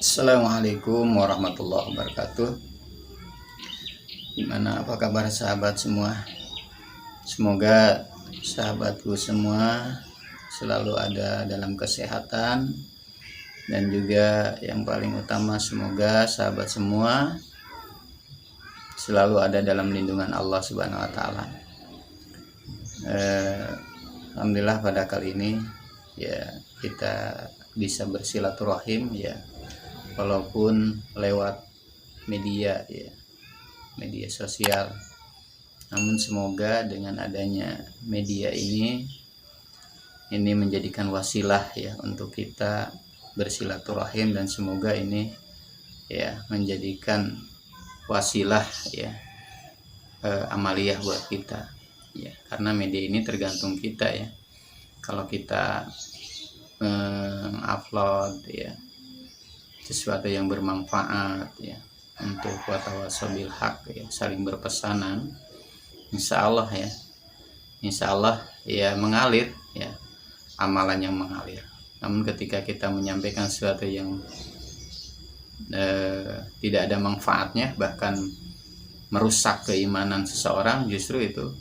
Assalamualaikum warahmatullahi wabarakatuh. Gimana, apa kabar sahabat semua? Semoga sahabatku semua selalu ada dalam kesehatan, dan juga yang paling utama semoga sahabat semua selalu ada dalam lindungan Allah Subhanahu wa taala. Alhamdulillah pada kali ini ya kita bisa bersilaturahim ya, walaupun lewat media ya, media sosial. Namun semoga dengan adanya media ini menjadikan wasilah ya untuk kita bersilaturahim, dan semoga ini ya menjadikan wasilah ya amaliyah buat kita ya, karena media ini tergantung kita ya. Kalau kita upload ya sesuatu yang bermanfaat ya untuk watawasobil haq ya, saling berpesanan, insya Allah ya mengalir ya, amalan yang mengalir. Namun ketika kita menyampaikan sesuatu yang tidak ada manfaatnya, bahkan merusak keimanan seseorang, justru itu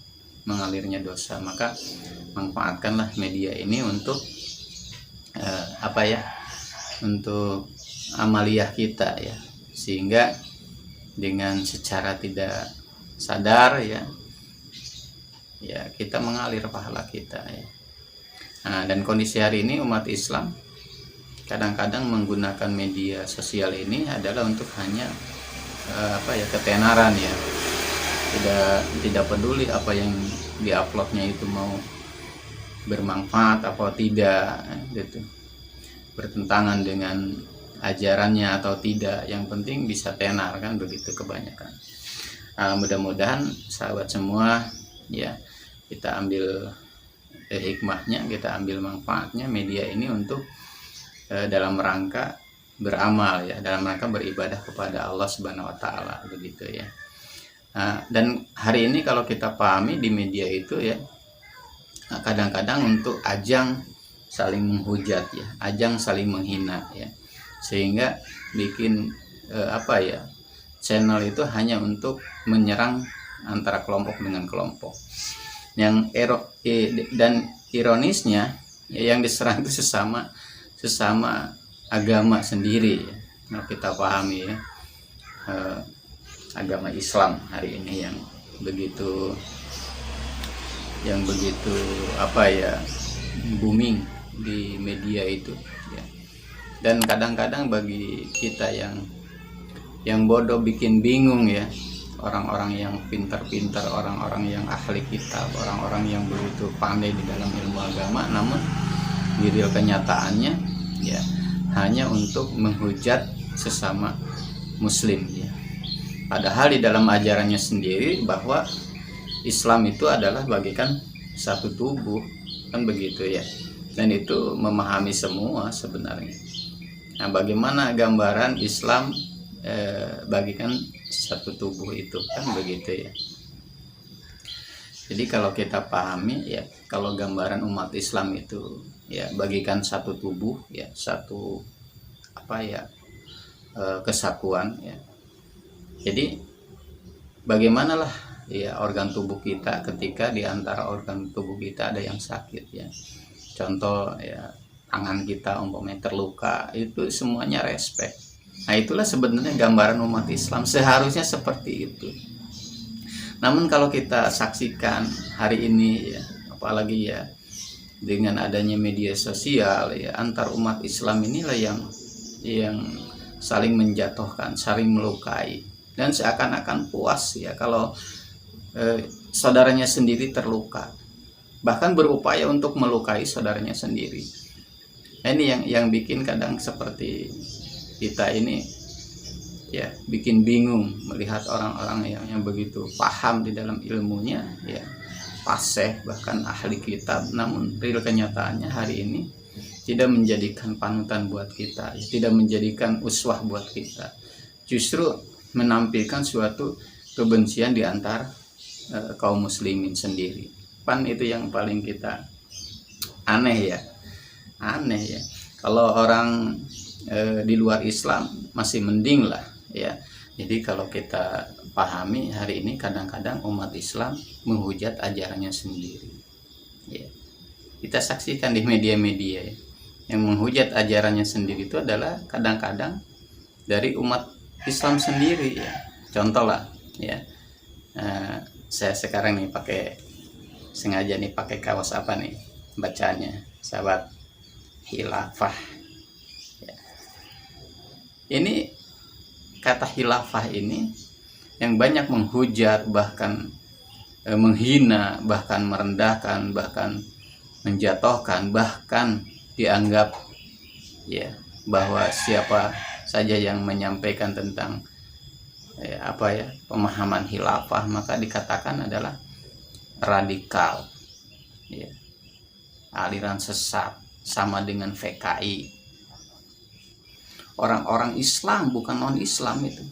mengalirnya dosa. Maka manfaatkanlah media ini untuk untuk amaliyah kita ya, sehingga dengan secara tidak sadar ya kita mengalir pahala kita ya. Nah, dan kondisi hari ini umat Islam kadang-kadang menggunakan media sosial ini adalah untuk hanya ketenaran ya, tidak peduli apa yang diuploadnya itu mau bermanfaat atau tidak gitu, bertentangan dengan ajarannya atau tidak, yang penting bisa tenar kan, begitu kebanyakan. Mudah-mudahan sahabat semua ya kita ambil hikmahnya, kita ambil manfaatnya media ini untuk dalam rangka beramal ya, dalam rangka beribadah kepada Allah Subhanahu wa taala, begitu ya. Dan hari ini kalau kita pahami di media itu ya, kadang-kadang untuk ajang saling menghujat ya, ajang saling menghina ya, sehingga bikin channel itu hanya untuk menyerang antara kelompok dengan kelompok. Dan ironisnya ya, yang diserang itu sesama agama sendiri ya. Nah, kita pahami ya, agama Islam hari ini yang begitu booming di media itu ya. Dan kadang-kadang bagi kita yang bodoh bikin bingung ya, orang-orang yang pintar-pintar, orang-orang yang ahli kitab, orang-orang yang begitu pandai di dalam ilmu agama, namun di real kenyataannya ya hanya untuk menghujat sesama muslim ya. Padahal di dalam ajarannya sendiri bahwa Islam itu adalah bagikan satu tubuh kan, begitu ya. Dan itu memahami semua sebenarnya. Nah, bagaimana gambaran Islam bagikan satu tubuh itu kan, begitu ya. Jadi kalau kita pahami ya, kalau gambaran umat Islam itu ya bagikan satu tubuh ya, satu kesatuan ya. Jadi bagaimanalah ya organ tubuh kita ketika di antara organ tubuh kita ada yang sakit ya. Contoh ya, tangan kita umpamanya terluka, itu semuanya respect. Nah, itulah sebenarnya gambaran umat Islam, seharusnya seperti itu. Namun kalau kita saksikan hari ini ya, apalagi ya dengan adanya media sosial ya, antar umat Islam inilah yang saling menjatuhkan, saling melukai, dan seakan-akan puas ya kalau saudaranya sendiri terluka, bahkan berupaya untuk melukai saudaranya sendiri. Nah, ini yang bikin kadang seperti kita ini ya bikin bingung melihat orang-orang yang begitu paham di dalam ilmunya ya, fasih bahkan ahli kitab, namun real kenyataannya hari ini tidak menjadikan panutan buat kita ya, tidak menjadikan uswah buat kita, justru menampilkan suatu kebencian di antar kaum muslimin sendiri. Pan itu yang paling kita aneh ya. Kalau orang di luar Islam masih mending lah ya. Jadi kalau kita pahami hari ini kadang-kadang umat Islam menghujat ajarannya sendiri ya. Kita saksikan di media-media ya, yang menghujat ajarannya sendiri itu adalah kadang-kadang dari umat Islam sendiri ya. Contoh lah ya, saya sekarang nih sengaja nih pakai kaos apa nih bacanya, sahabat, khilafah ya. Ini kata khilafah ini yang banyak menghujat, bahkan menghina, bahkan merendahkan, bahkan menjatuhkan, bahkan dianggap ya bahwa siapa saja yang menyampaikan tentang pemahaman khilafah maka dikatakan adalah radikal ya, aliran sesat, sama dengan PKI. Orang-orang Islam bukan non Islam itu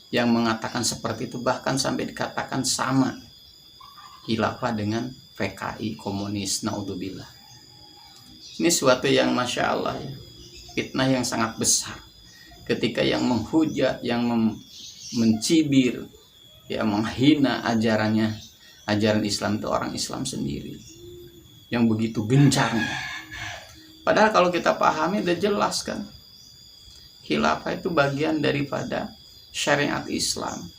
yang mengatakan seperti itu, bahkan sampai dikatakan sama khilafah dengan PKI komunis, naudzubillah. Ini suatu yang masya Allah ya, fitnah yang sangat besar ketika yang menghujat, yang mencibir ya, menghina ajaran Islam itu orang Islam sendiri yang begitu gencarnya. Padahal kalau kita pahami udah jelas kan, khilafah itu bagian daripada syariat Islam.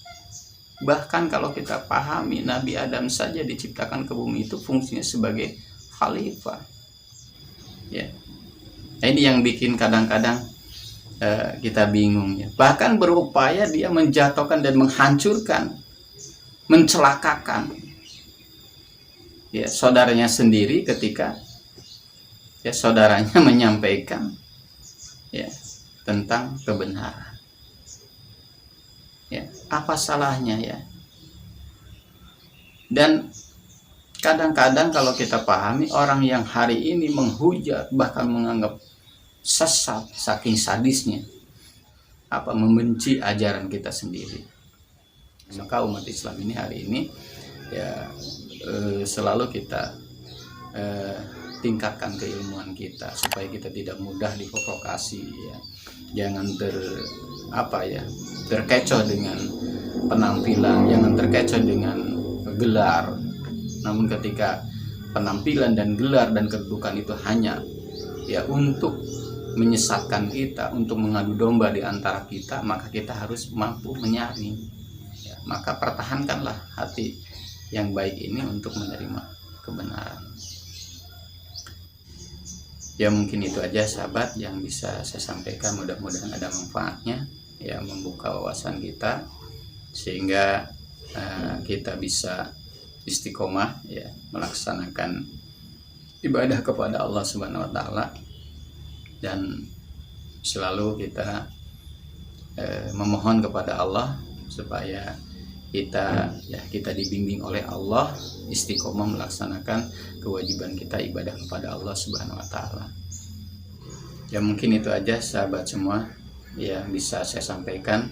Bahkan kalau kita pahami Nabi Adam saja diciptakan ke bumi itu fungsinya sebagai khalifah ya. Nah, ini yang bikin kadang-kadang kita bingung ya. Bahkan berupaya dia menjatuhkan dan menghancurkan, mencelakakan ya saudaranya sendiri ketika ya saudaranya menyampaikan ya tentang kebenaran. Ya, apa salahnya ya? Dan kadang-kadang kalau kita pahami orang yang hari ini menghujat, bahkan menganggap sesat, saking sadisnya membenci ajaran kita sendiri. Maka umat Islam ini hari ini ya selalu kita tingkatkan keilmuan kita supaya kita tidak mudah diprovokasi ya. Jangan terkecoh dengan penampilan, jangan terkecoh dengan gelar. Namun ketika penampilan dan gelar dan kedudukan itu hanya ya untuk menyesatkan kita, untuk mengadu domba di antara kita, maka kita harus mampu menyaring ya. Maka pertahankanlah hati yang baik ini untuk menerima kebenaran. Ya mungkin itu aja sahabat yang bisa saya sampaikan, mudah-mudahan ada manfaatnya ya, membuka wawasan kita sehingga kita bisa istiqomah ya melaksanakan ibadah kepada Allah Subhanahu wa taala, dan selalu kita memohon kepada Allah supaya kita dibimbing oleh Allah istiqomah melaksanakan kewajiban kita ibadah kepada Allah Subhanahu wa taala. Ya mungkin itu aja sahabat semua yang bisa saya sampaikan.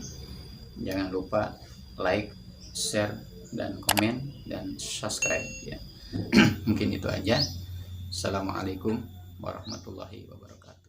Jangan lupa like, share, dan komen dan subscribe ya. Mungkin itu aja. Assalamualaikum warahmatullahi wabarakatuh.